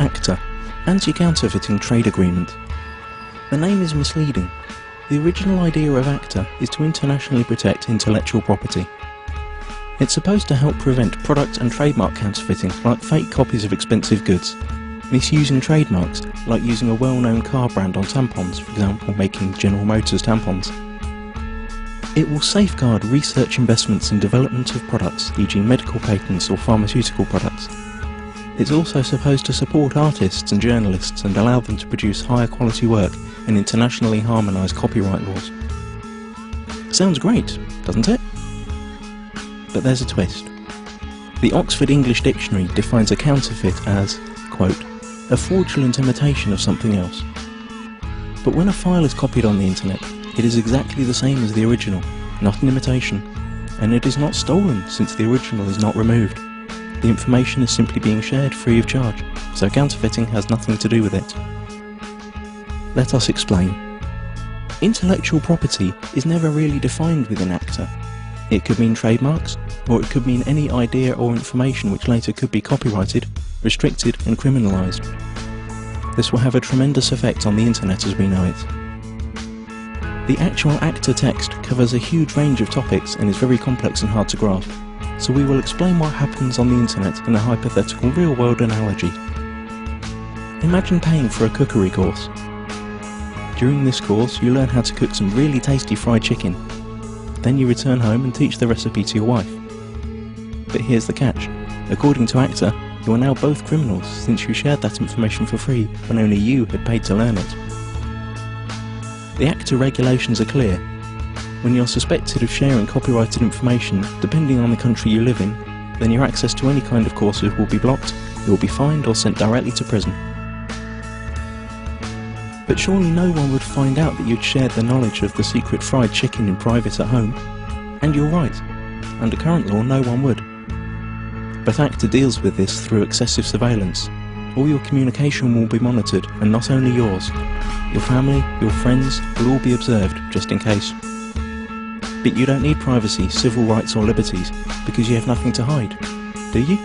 ACTA, Anti-Counterfeiting Trade Agreement. The name is misleading. The original idea of ACTA is to internationally protect intellectual property. It's supposed to help prevent product and trademark counterfeiting, like fake copies of expensive goods, misusing trademarks, like using a well-known car brand on tampons, for example making General Motors tampons. It will safeguard research investments in development of products, e.g. medical patents or pharmaceutical products. It's also supposed to support artists and journalists and allow them to produce higher quality work and internationally harmonise copyright laws. Sounds great, doesn't it? But there's a twist. The Oxford English Dictionary defines a counterfeit as, quote, a fraudulent imitation of something else. But when a file is copied on the internet, it is exactly the same as the original, not an imitation, and it is not stolen since the original is not removed. The information is simply being shared free of charge, so counterfeiting has nothing to do with it. Let us explain. Intellectual property is never really defined within ACTA. It could mean trademarks, or it could mean any idea or information which later could be copyrighted, restricted and criminalised. This will have a tremendous effect on the internet as we know it. The actual ACTA text covers a huge range of topics and is very complex and hard to grasp, so we will explain what happens on the internet in a hypothetical real-world analogy. Imagine paying for a cookery course. During this course you learn how to cook some really tasty fried chicken. Then you return home and teach the recipe to your wife. But here's the catch. According to ACTA, you are now both criminals since you shared that information for free when only you had paid to learn it. The ACTA regulations are clear. When you're suspected of sharing copyrighted information, depending on the country you live in, then your access to any kind of courses will be blocked, you will be fined or sent directly to prison. But surely no one would find out that you'd shared the knowledge of the secret fried chicken in private at home. And you're right. Under current law, no one would. But ACTA deals with this through excessive surveillance. All your communication will be monitored, and not only yours. Your family, your friends will all be observed, just in case. But you don't need privacy, civil rights or liberties, because you have nothing to hide, do you?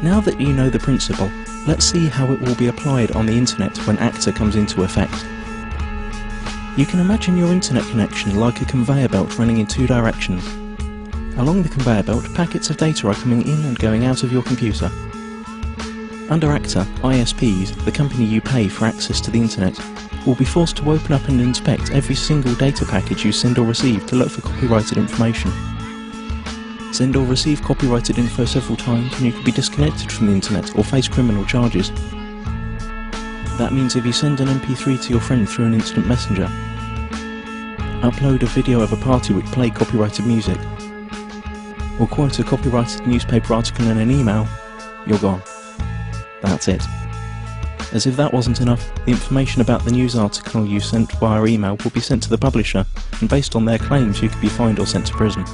Now that you know the principle, let's see how it will be applied on the internet when ACTA comes into effect. You can imagine your internet connection like a conveyor belt running in two directions. Along the conveyor belt, packets of data are coming in and going out of your computer. Under ACTA, ISPs, the company you pay for access to the internet, will be forced to open up and inspect every single data package you send or receive to look for copyrighted information. Send or receive copyrighted info several times and you could be disconnected from the internet or face criminal charges. That means if you send an MP3 to your friend through an instant messenger, upload a video of a party which played copyrighted music, or quote a copyrighted newspaper article in an email, you're gone. That's it. As if that wasn't enough, the information about the news article you sent via email will be sent to the publisher, and based on their claims you could be fined or sent to prison.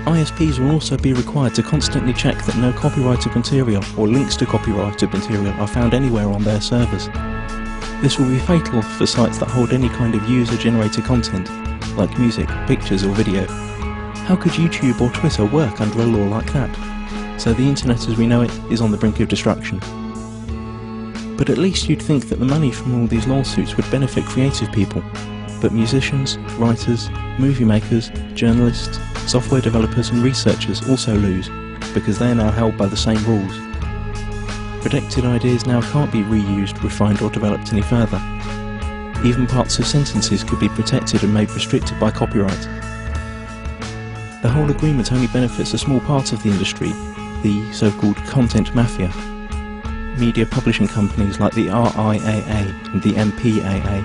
ISPs will also be required to constantly check that no copyrighted material or links to copyrighted material are found anywhere on their servers. This will be fatal for sites that hold any kind of user-generated content, like music, pictures or video. How could YouTube or Twitter work under a law like that? So the internet as we know it is on the brink of destruction. But at least you'd think that the money from all these lawsuits would benefit creative people. But musicians, writers, movie makers, journalists, software developers and researchers also lose, because they are now held by the same rules. Protected ideas now can't be reused, refined or developed any further. Even parts of sentences could be protected and made restricted by copyright. The whole agreement only benefits a small part of the industry, the so-called content mafia. Media publishing companies like the RIAA and the MPAA,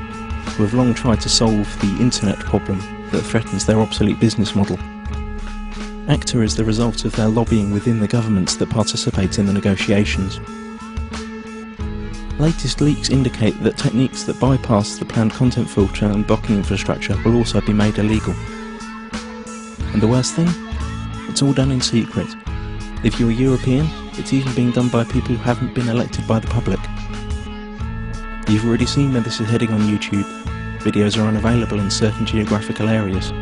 who have long tried to solve the internet problem that threatens their obsolete business model. ACTA is the result of their lobbying within the governments that participate in the negotiations. Latest leaks indicate that techniques that bypass the planned content filter and blocking infrastructure will also be made illegal. And the worst thing? It's all done in secret. If you're European, it's even being done by people who haven't been elected by the public. You've already seen where this is heading on YouTube. Videos are unavailable in certain geographical areas.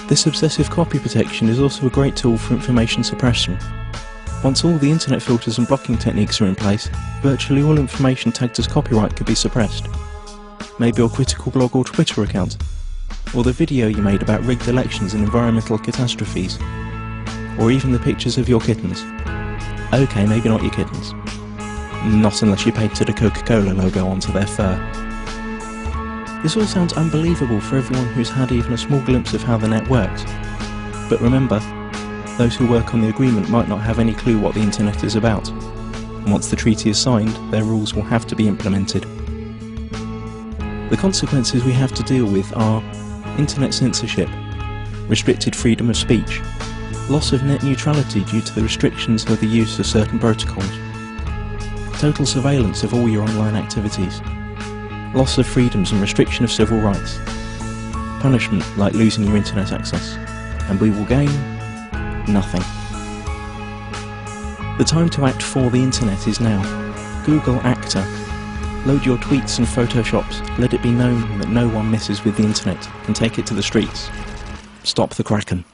This obsessive copy protection is also a great tool for information suppression. Once all the internet filters and blocking techniques are in place, virtually all information tagged as copyright could be suppressed. Maybe your critical blog or Twitter account, or the video you made about rigged elections and environmental catastrophes, or even the pictures of your kittens. Okay, maybe not your kittens. Not unless you painted a Coca-Cola logo onto their fur. This all sounds unbelievable for everyone who's had even a small glimpse of how the net works. But remember, those who work on the agreement might not have any clue what the internet is about. And once the treaty is signed, their rules will have to be implemented. The consequences we have to deal with are internet censorship, restricted freedom of speech, loss of net neutrality due to the restrictions of the use of certain protocols, total surveillance of all your online activities, loss of freedoms and restriction of civil rights, punishment like losing your internet access, and we will gain nothing. The time to act for the internet is now. Google ACTA. Load your tweets and photoshops. Let it be known that no one messes with the internet and take it to the streets. Stop the Kraken.